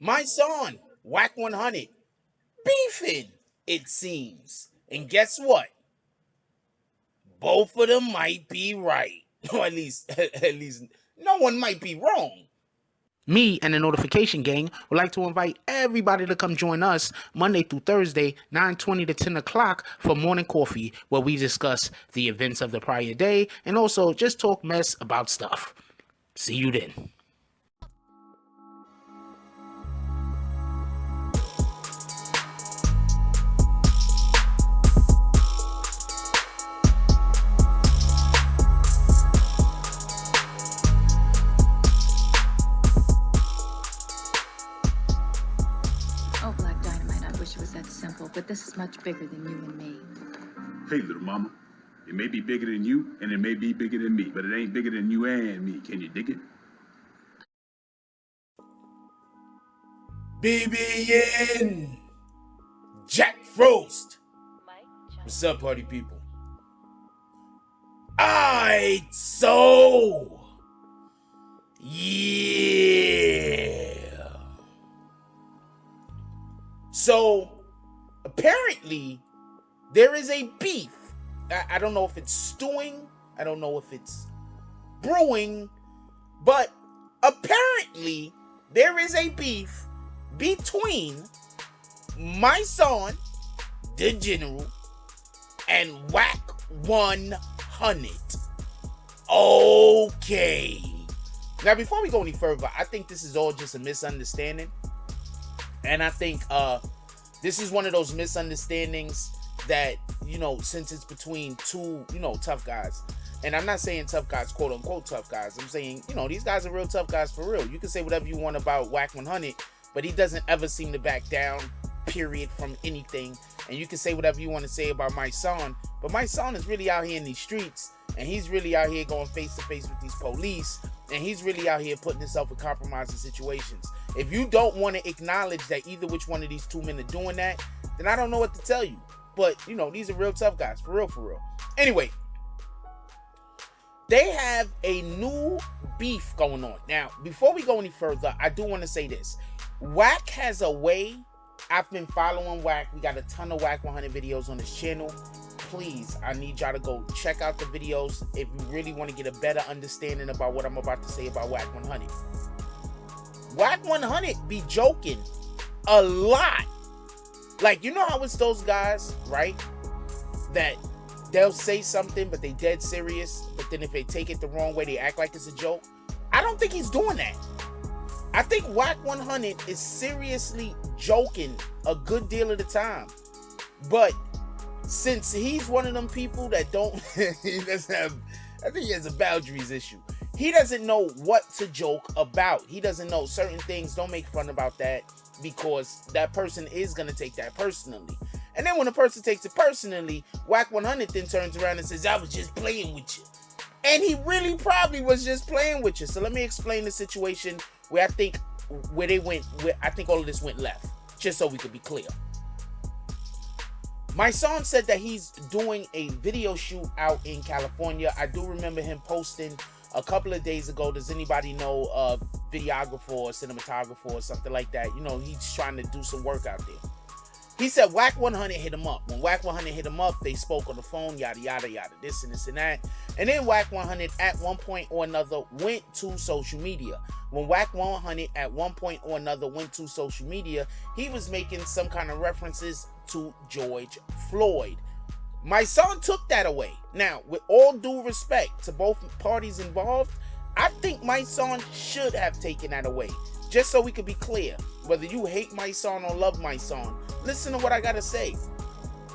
Mysonne, Wack 100, beefing, it seems. And guess what? Both of them might be right. Or at least no one might be wrong. Me and the Notification Gang would like to invite everybody to come join us Monday through Thursday, 9:20 to 10 o'clock for morning coffee, where we discuss the events of the prior day and also just talk mess about stuff. See you then. Oh, Black Dynamite, I wish it was that simple, but this is much bigger than you and me. Hey, little mama. It may be bigger than you, and it may be bigger than me, but it ain't bigger than you and me. Can you dig it? BBN Jack Frost. What's up, party people? Alright, so yeah. So apparently there is a beef. I don't know if it's stewing. I don't know if it's brewing, but apparently there is a beef between Mysonne, the General, and Wack 100. Okay. Now, before we go any further, I think this is all just a misunderstanding. And I think this is one of those misunderstandings that, since it's between two, tough guys. And I'm not saying tough guys, quote unquote tough guys. I'm saying, these guys are real tough guys for real. You can say whatever you want about Wack 100, but he doesn't ever seem to back down, period, from anything. And you can say whatever you want to say about Mysonne, but Mysonne is really out here in these streets, and he's really out here going face to face with these police, and he's really out here putting himself in compromising situations. If you don't want to acknowledge that either which one of these two men are doing that, then I don't know what to tell you. But, these are real tough guys, for real, for real. Anyway, they have a new beef going on. Now, before we go any further, I do want to say this. Wack has a way. I've been following Wack. We got a ton of Wack 100 videos on this channel. Please, I need y'all to go check out the videos if you really want to get a better understanding about what I'm about to say about Wack 100. Wack 100 be joking a lot. Like, how it's those guys, right? That they'll say something, but they dead serious. But then if they take it the wrong way, they act like it's a joke. I don't think he's doing that. I think Wack 100 is seriously joking a good deal of the time. But since he's one of them people that don't, he doesn't have, I think he has a boundaries issue. He doesn't know what to joke about. He doesn't know certain things. Don't make fun about that, because that person is going to take that personally. And then when a person takes it personally, Wack 100 then turns around and says, I was just playing with you. And he really probably was just playing with you. So let me explain the situation where I think all of this went left, just so we could be clear. Mysonne said that he's doing a video shoot out in California. I do remember him posting a couple of days ago. Does anybody know a videographer or cinematographer or something like that? He's trying to do some work out there. He said Wack 100 hit him up. When Wack 100 hit him up, they spoke on the phone, yada, yada, yada, this and this and that. And then Wack 100 at one point or another went to social media. When Wack 100 at one point or another went to social media, he was making some kind of references to George Floyd. Mysonne took that away. Now, with all due respect to both parties involved, I think Mysonne should have taken that away. Just so we could be clear, whether you hate Mysonne or love Mysonne, listen to what I gotta say.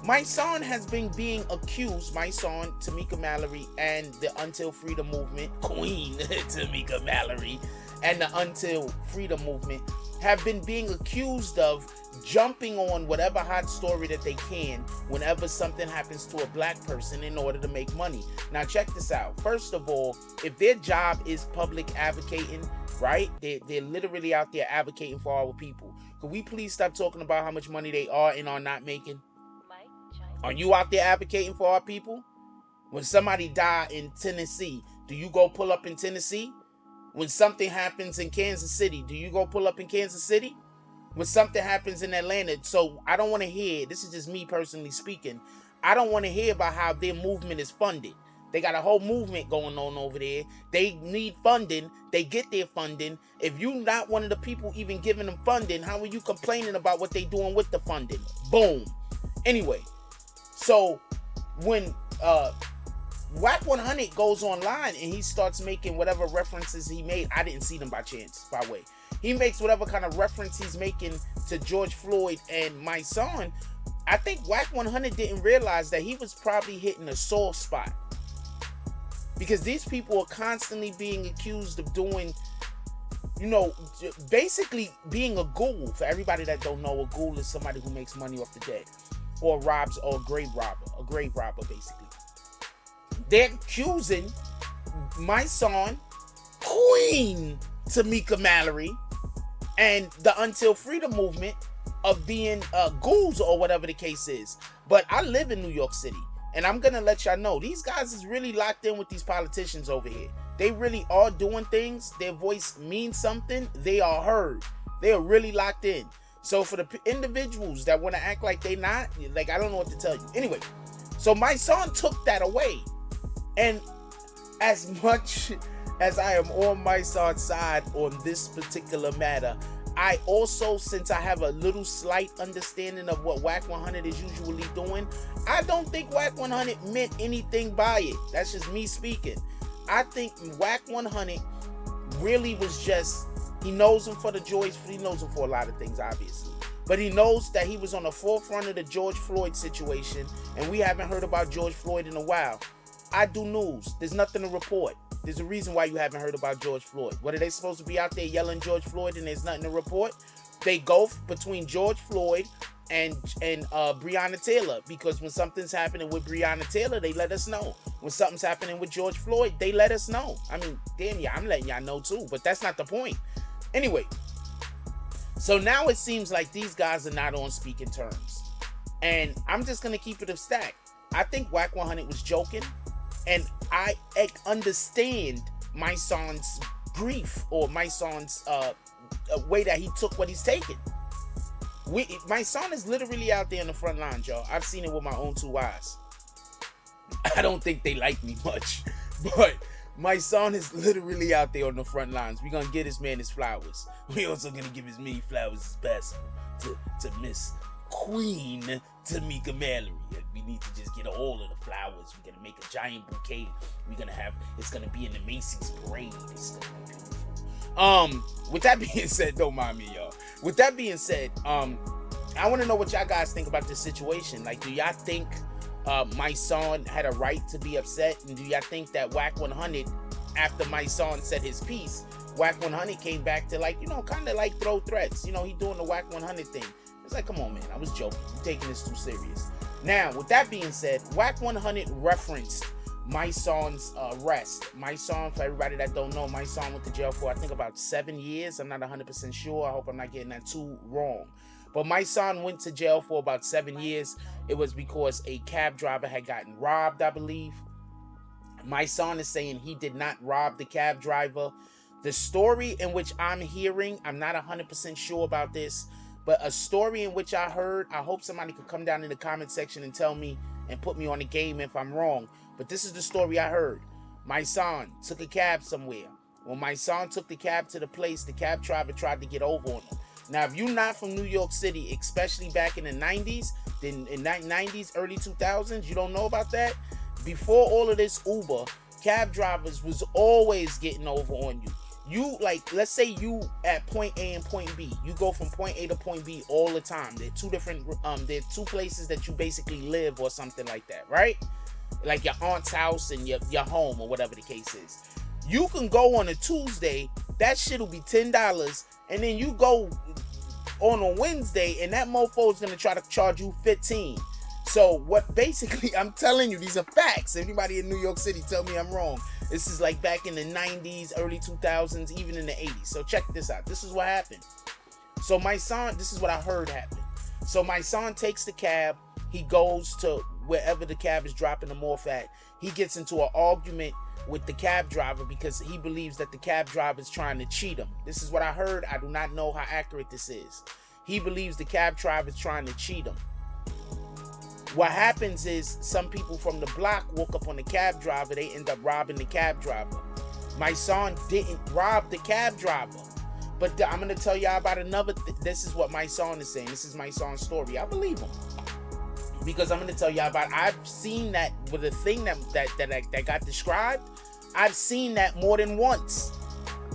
Mysonne has been being accused, Mysonne, Tamika Mallory, and the Until Freedom Movement, Queen Tamika Mallory, and the Until Freedom Movement have been being accused of jumping on whatever hot story that they can whenever something happens to a black person in order to make money. Now check this out. First of all, if their job is public advocating, right? They're literally out there advocating for our people. Could we please stop talking about how much money they are and are not making? Are you out there advocating for our people? When somebody die in Tennessee, do you go pull up in Tennessee? When something happens in Kansas City, do you go pull up in Kansas City? when something happens in Atlanta. So I don't want to hear, this is just me personally speaking, I don't want to hear about how their movement is funded. They got a whole movement going on over there. They need funding. They get their funding. If you're not one of the people even giving them funding, how are you complaining about what they doing with the funding? Boom. Anyway, so when Wack 100 goes online and he starts making whatever references he made, I didn't see them by chance, by the way. He makes whatever kind of reference he's making to George Floyd and Mysonne. I think Wack 100 didn't realize that he was probably hitting a sore spot. Because these people are constantly being accused of doing, you know, basically being a ghoul. For everybody that don't know, a ghoul is somebody who makes money off the dead. Or robs, or a grave robber, basically. They're accusing Mysonne, Queen Tamika Mallory, and the Until Freedom movement of being ghouls or whatever the case is. But I live in New York City, and I'm gonna let y'all know, these guys is really locked in with these politicians over here. They really are doing things. Their voice means something. They are heard. They are really locked in. So for the individuals that want to act like they not, like, I don't know what to tell you. Anyway, so Mysonne took that away. And as much as I am on Mysonne's side on this particular matter, I also, since I have a little slight understanding of what Wack 100 is usually doing, I don't think Wack 100 meant anything by it. That's just me speaking. I think Wack 100 really was just, he knows him for the George, he knows him for a lot of things, obviously. But he knows that he was on the forefront of the George Floyd situation, and we haven't heard about George Floyd in a while. I do news. There's nothing to report. There's a reason why you haven't heard about George Floyd. What are they supposed to be out there yelling George Floyd and there's nothing to report? They go between George Floyd and Breonna Taylor, because when something's happening with Breonna Taylor, they let us know. When something's happening with George Floyd, they let us know. I mean, damn, yeah, I'm letting y'all know too, but that's not the point. Anyway, so now it seems like these guys are not on speaking terms. And I'm just going to keep it a stack. I think Wack 100 was joking. And I understand Mysonne's grief, or Mysonne's way that he took what he's taking. Mysonne is literally out there in the front lines, y'all. I've seen it with my own two eyes. I don't think they like me much, but Mysonne is literally out there on the front lines. We're going to get this man his flowers. We also going to give as many flowers as possible to Miss Queen Tamika Mallory. We need to just get all of the flowers. We're going to make a giant bouquet. We're going to have, it's going to be in the Macy's parade. It's going to be beautiful. With that being said, don't mind me, y'all. With that being said, I want to know what y'all guys think about this situation. Like, do y'all think Mysonne had a right to be upset? And do y'all think that Wack 100, after Mysonne said his piece, Wack 100 came back to, like, you know, kind of like throw threats? You know, he doing the Wack 100 thing. It's like, come on, man, I was joking. You're taking this too serious. Now, with that being said, Wack 100 referenced Mysonne's arrest. Mysonne, for everybody that don't know, Mysonne went to jail for, I think, about 7 years. I'm not 100% sure. I hope I'm not getting that too wrong. But Mysonne went to jail for about 7 years. It was because a cab driver had gotten robbed, I believe. Mysonne is saying he did not rob the cab driver. The story in which I'm hearing, I'm not 100% sure about this, but a story in which I heard, I hope somebody could come down in the comment section and tell me and put me on the game if I'm wrong. But this is the story I heard. Mysonne took a cab somewhere. When Mysonne took the cab to the place, the cab driver tried to get over on him. Now, if you're not from New York City, especially back in the 90s, then in the 90s, early 2000s, you don't know about that? Before all of this Uber, cab drivers was always getting over on you. You, like, let's say you at point A and point B. You go from point A to point B all the time. They're two different, they're two places that you basically live or something like that, right? Like your aunt's house and your home or whatever the case is. You can go on a Tuesday, that shit will be $10, and then you go on a Wednesday and that mofo is going to try to charge you $15. So what basically, I'm telling you, these are facts. Anybody in New York City, tell me I'm wrong. This is like back in the 90s, early 2000s, even in the 80s. So check this out. This is what happened. So Mysonne, this is what I heard happen. So Mysonne takes the cab. He goes to wherever the cab is dropping him off at. He gets into an argument with the cab driver because he believes that the cab driver is trying to cheat him. This is what I heard. I do not know how accurate this is. he believes the cab driver is trying to cheat him. What happens is some people from the block walk up on the cab driver. They end up robbing the cab driver. Mysonne didn't rob the cab driver. But I'm going to tell y'all about another. This is what Mysonne is saying. This is Mysonne's story. I believe him. Because I'm going to tell y'all about. I've seen that with a thing that got described. I've seen that more than once.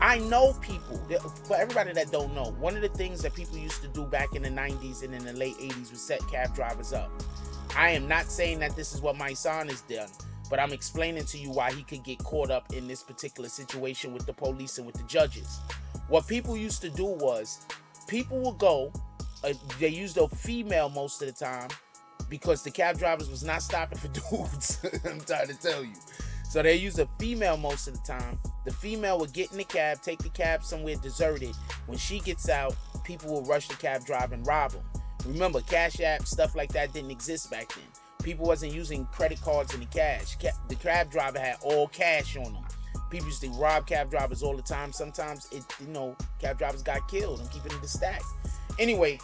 I know people. For everybody that don't know, one of the things that people used to do back in the 90s and in the late 80s was set cab drivers up. I am not saying that this is what Mysonne has done, but I'm explaining to you why he could get caught up in this particular situation with the police and with the judges. What people used to do was, people would go, they used a female most of the time, because the cab drivers was not stopping for dudes. I'm trying to tell you. So they used a female most of the time. The female would get in the cab, take the cab somewhere deserted. When she gets out, people will rush the cab driver and rob him. Remember, Cash App, stuff like that didn't exist back then. People wasn't using credit cards in the cash. The cab driver had all cash on them. People used to rob cab drivers all the time. Sometimes, cab drivers got killed. I'm keeping it a stack. Anyway,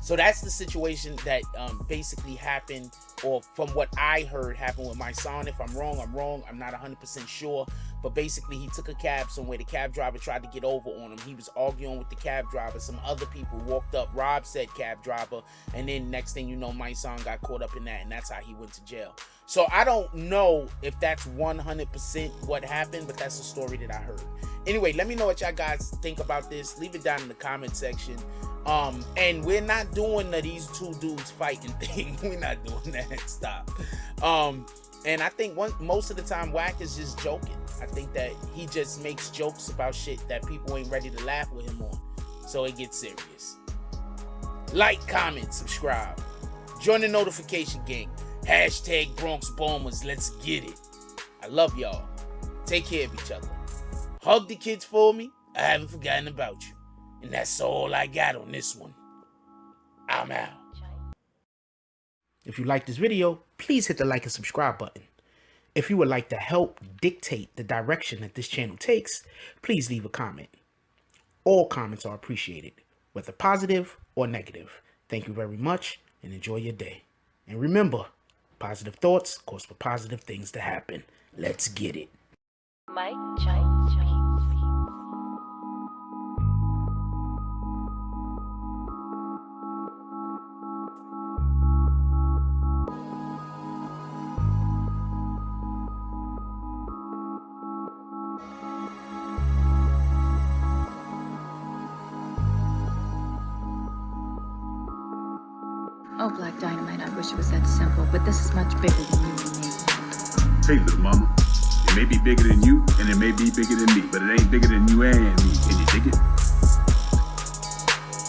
so that's the situation that basically happened, or from what I heard happened with Mysonne. If I'm wrong, I'm wrong. I'm not 100% sure. But basically, he took a cab somewhere. The cab driver tried to get over on him. He was arguing with the cab driver. Some other people walked up, robbed said cab driver. And then next thing you know, Mysonne got caught up in that. And that's how he went to jail. So I don't know if that's 100% what happened, but that's the story that I heard. Anyway, let me know what y'all guys think about this. Leave it down in the comment section. And we're not doing these two dudes fighting thing. We're not doing that. Stop. And I think most of the time Wack is just joking. I think that he just makes jokes about shit that people ain't ready to laugh with him on. So it gets serious. Like, comment, subscribe. Join the notification gang. Hashtag Bronx Bombers. Let's get it. I love y'all. Take care of each other. Hug the kids for me. I haven't forgotten about you. And that's all I got on this one. I'm out. If you like this video, please hit the like and subscribe button. If you would like to help dictate the direction that this channel takes, please leave a comment. All comments are appreciated, whether positive or negative. Thank you very much and enjoy your day. And remember, positive thoughts cause for positive things to happen. Let's get it. Mike, Oh, Black Dynamite, I wish it was that simple, but this is much bigger than you and me. Hey, little mama. It may be bigger than you, and it may be bigger than me, but it ain't bigger than you and me. Can you dig it?